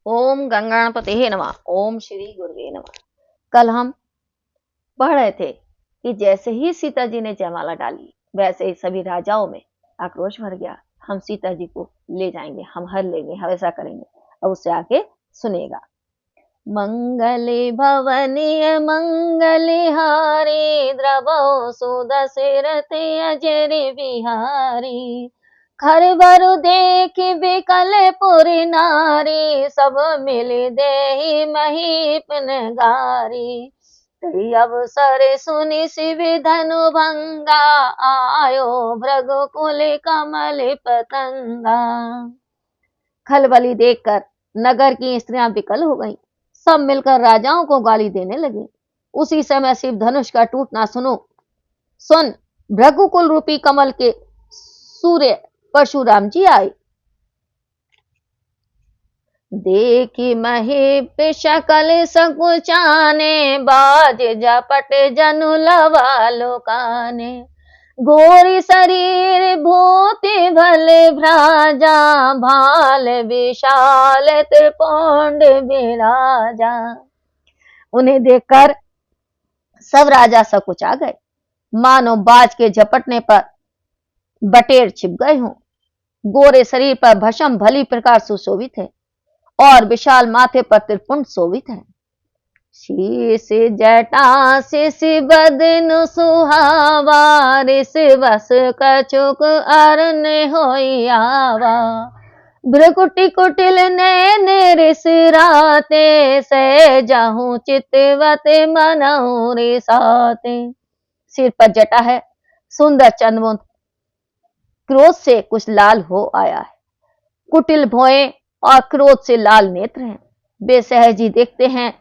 ओम गंगणपते नमः। ओम श्री गुरुवे नमः। कल हम पढ़ रहे थे कि जैसे ही सीता जी ने जयमाला डाली वैसे ही सभी राजाओं में आक्रोश भर गया। हम सीता जी को ले जाएंगे, हम हर लेंगे, हम ऐसा करेंगे। अब उससे आगे सुनेगा। मंगले भवनीय मंगलिहारी द्रवो सुदशरथ अजर बिहारी खर बरु देख बिकल पुरी नारी सब मिल देहि महीप नगारी अवसर सुनि शिव धनु भंगा आयो भृगुकुल कमल पतंगा। खलबली देखकर नगर की स्त्रियां विकल हो गईं। सब मिलकर राजाओं को गाली देने लगी। उसी समय शिव धनुष का टूटना सुन भृगुकुल रूपी कमल के सूर्य परशुराम जी आए। देखी महीप शकल सकुचाने बाज झपट जनु लवा लोकाने गोरी शरीर भूति भले भ्राजा भाल विशाल त्रिपुंड विराजा। उन्हें देखकर सब राजा सकुचा गए, मानो बाज के झपटने पर बटेर छिप गए हों। गोरे शरीर पर भस्म भली प्रकार सुशोभित है और विशाल माथे पर त्रिपुंड शोभित है। शीश जटा शिशि बदनु सुहावा ऋष बस कछुक अरन होई आवा भ्रुकुटि कुटिल नैन ऋष राते से जाहू चितवत मनहु रिसाते। सिर पर जटा है, सुंदर चंद्रमुंद क्रोध से कुछ लाल हो आया है। कुटिल भौएं और क्रोध से लाल नेत्र हैं। बेसहजी देखते हैं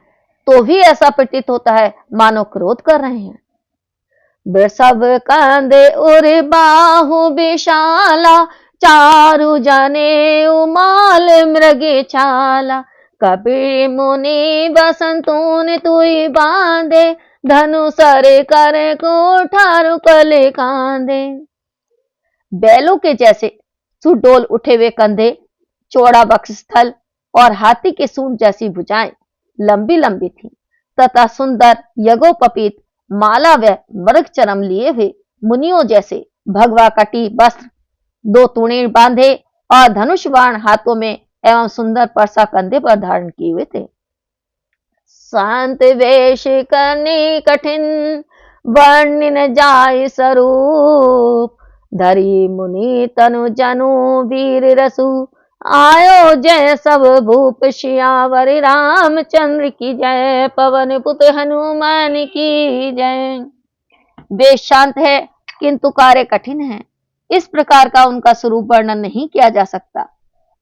तो भी ऐसा प्रतीत होता है मानो क्रोध कर रहे हैं। वृषभ कंधे उर बाहु विशाला चारु जने उमाल मृगे छाला कबीर मुनि बसंतून तुई बांधे धनु सर कर कोठारु कले कांधे। बैलों के जैसे सुडोल उठे हुए कंधे, चौड़ा वक्षस्थल और हाथी के सूंड जैसी भुजाएं लंबी लंबी थी तथा सुंदर यज्ञोपवीत माला व मृग चरम लिए हुए मुनियों जैसे भगवा कटी वस्त्र, दो तूणीर बांधे और धनुष बाण हाथों में एवं सुंदर परसा कंधे पर धारण किए हुए थे। शांत वेश करने कठिन वर्णन जाय स्वरूप धरी मुनि तनु जनु वीर रसु आयो जय सब भूप श्यावर रामचंद्र की जय पवन पुत्र हनुमान की जय। वे शांत है किंतु कार्य कठिन है। इस प्रकार का उनका स्वरूप वर्णन नहीं किया जा सकता।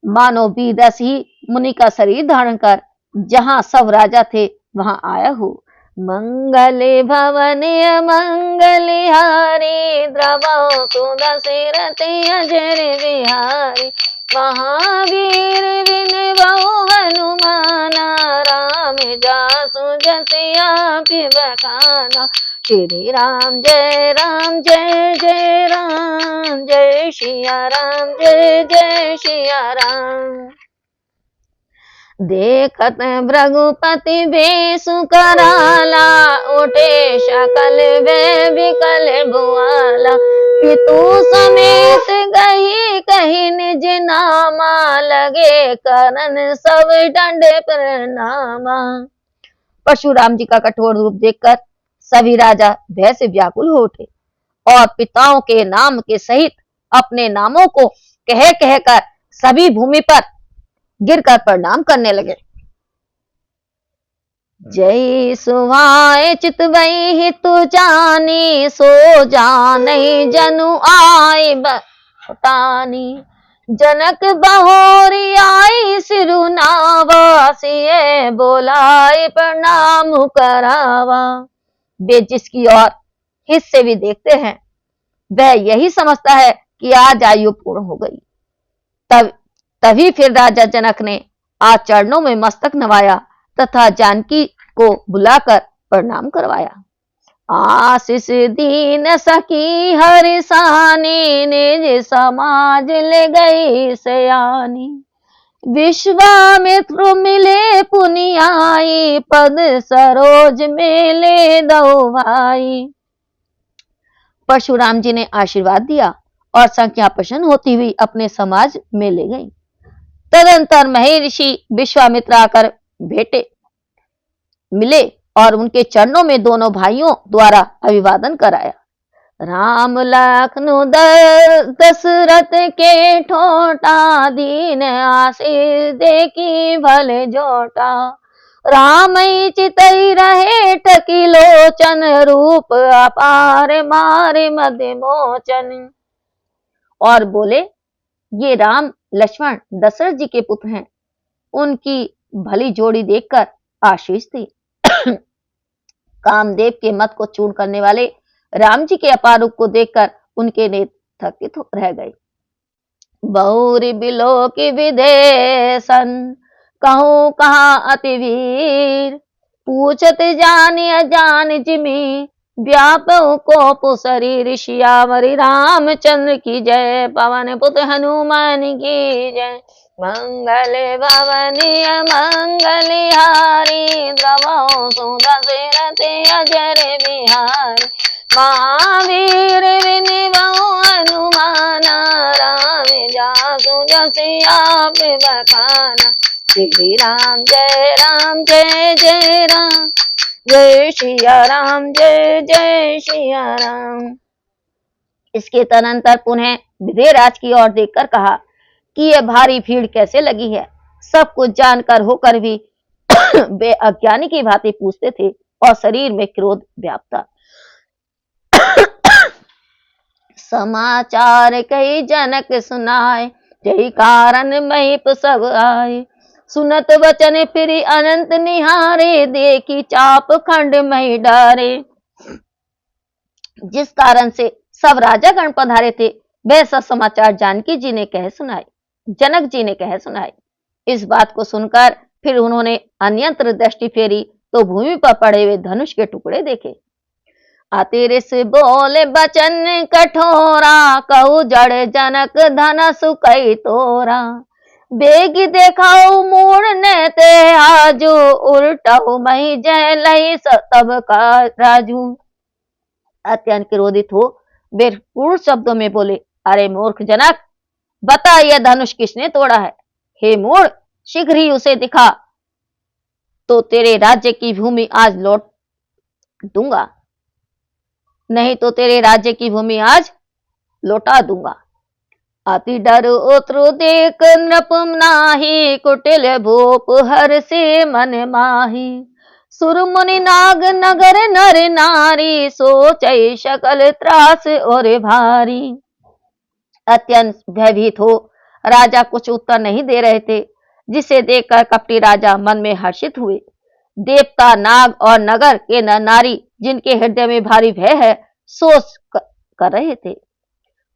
मानो बीदस ही मुनि का शरीर धारण कर जहां सब राजा थे वहां आया हो। मंगले भवनीय मंगलिहारी द्रवो सुदशरथ अजर बिहारी महावीर विन बहु हनुमाना राम जासु जसिया बखाना। श्री राम जय जय राम जय सिया राम जय सिया राम। देखत भृगुपति बेसु कराला उठे शकल वे विकल भुआला पितु समेत गही कही निज नामा लगे करन सब दंड प्रणामा। परशुराम जी का कठोर रूप देखकर सभी राजा भय से व्याकुल हो उठे और पिताओं के नाम के सहित अपने नामों को कह कहकर सभी भूमि पर गिरकर प्रणाम करने लगे। जय सुहाए चितवई हितु जानी सो जाने जनु आए बतानी जनक बहोरी आई सिरु नावा सिए बोलाए प्रणाम करावा। वे जिसकी ओर हित से भी देखते हैं वह यही समझता है कि आज आयु पूर्ण हो गई। तभी फिर राजा जनक ने आज चरणों में मस्तक नवाया तथा जानकी को बुलाकर प्रणाम करवाया। आशीष दीन सकी हरिसानी निज समाज ले गई सयानी विश्वामित्र मिले पुनि आई, पद सरोज मेले दो भाई। परशुराम जी ने आशीर्वाद दिया और संज्ञा प्रसन्न होती हुई अपने समाज में ले गई। तदंतर महर्षि विश्वामित्र आकर भेटे मिले और उनके चरणों में दोनों भाइयों द्वारा अभिवादन कराया। राम लखन दशरथ के ठोटा, दीन आशीष देखी भले जोटा। राम चितई रहे टकी लोचन, रूप अपार मारे मध्य मोचन। और बोले, ये राम लक्ष्मण दशरथ जी के पुत्र हैं। उनकी भली जोड़ी देखकर आशीष थी। कामदेव के मत को चूर्ण करने वाले राम जी के अपार रूप को देखकर उनके नेत्र थकित रह गए। बहुरी बिलो की विदेशन, कहूँ कहाँ अति वीर। पूछत जानी अजान जिमी, व्यापऊ को शरीर। श्यामरि रामचंद्र की जय, पवन पुत्र हनुमान की जय। मंगल भवनीय मंगलहारी, द्रवौ सुदशरथ अजर बिहारी। महावीर विनिवौ हनुमान, राम जासु जस आप बखाना। श्री राम जय जय राम, जय सिया राम जय जय सिया राम। इसके तदनंतर पुनः विदेहराज की ओर देखकर कहा कि यह भारी भीड़ कैसे लगी है। सब कुछ जानकर होकर भी वे अज्ञानी की भांति पूछते थे और शरीर में क्रोध व्याप्त। समाचार कई जनक सुनाए, यही कारण महीप सब आए। सुनत वचन फिर अनंत निहारे, देखी चाप खंड मही डारे। जिस कारण से सब राजागण पधारे थे, वह सब समाचार जानकी जी ने कह सुनाए, जनक जी ने कह सुनाए। इस बात को सुनकर फिर उन्होंने अन्यत्र दृष्टि फेरी तो भूमि पर पड़े हुए धनुष के टुकड़े देखे। अतिरिस बोले बचन कठोरा, कहू जड़ जनक धनस कई तोरा। बेग देखाऊ मूड ने ते आजू, उल्टाऊ मही जय लही तब का राजू। अत्यंत क्रोधित हो वे क्रूर शब्दों में बोले, अरे मूर्ख जनक, बता यह धनुष किसने तोड़ा है। हे मूढ़, शीघ्र ही उसे दिखा, तो तेरे राज्य की भूमि आज लौट दूंगा, नहीं तो तेरे राज्य की भूमि आज लौटा दूंगा। अति डर उत्रु देख नृप नाही, कुटिल भूप हर से मन माही। सुर मुनि नाग नगर नर नारी, सोचै सकल त्रास और भारी। अत्यंत भयभीत हो राजा कुछ उत्तर नहीं दे रहे थे, जिसे देखकर कपटी राजा मन में हर्षित हुए। देवता, नाग और नगर के नर नारी, जिनके हृदय में भारी भय है, सोच कर रहे थे।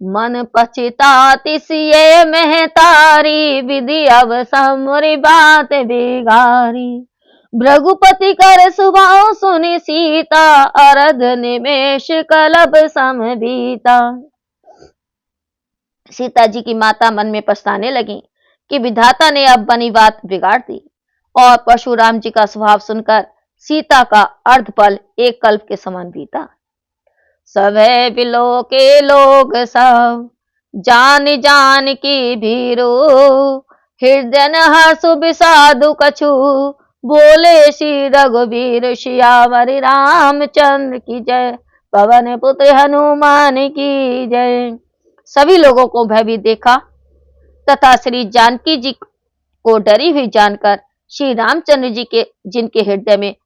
मन पछताति सिए महतारी, विधि अब समरी बात बिगारी। भृगुपति कर सुभाव सुनि सीता, अरध निमेष कलब समबीता। सीता जी की माता मन में पछताने लगी कि विधाता ने अब बनी बात बिगाड़ दी, और परशुराम जी का स्वभाव सुनकर सीता का अर्धपल एक कल्प के समान बीता। सभे बिलो के लोग सब, जान जान की भीरो। हृदय हर्षु विषादु कछु, बोले श्री रघुवीर। श्यामरि रामचंद्र की जय, पवन पुत्र हनुमान की जय। सभी लोगों को भयभीत देखा तथा श्री जानकी जी को डरी हुई जानकर श्री रामचंद्र जी के, जिनके हृदय में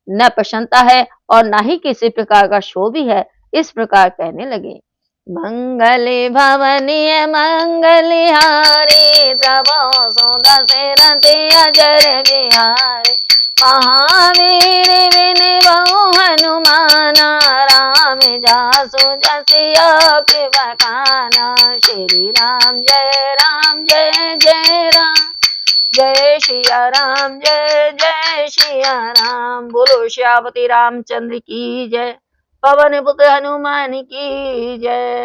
न प्रसन्नता है और न ही किसी प्रकार का शोभ भी है, इस प्रकार कहने लगे। मंगल भवनीय मंगलहारी, द्रवौ सुदशरथ अजर बिहारी। महावीर विनिवौ हनुमान, राम जासु जस आप बखाना। श्री राम जय जय राम, जय सिया राम जय जय सिया राम। बोलो श्यामति रामचंद्र की जय, पवन पुत्र हनुमान की जय।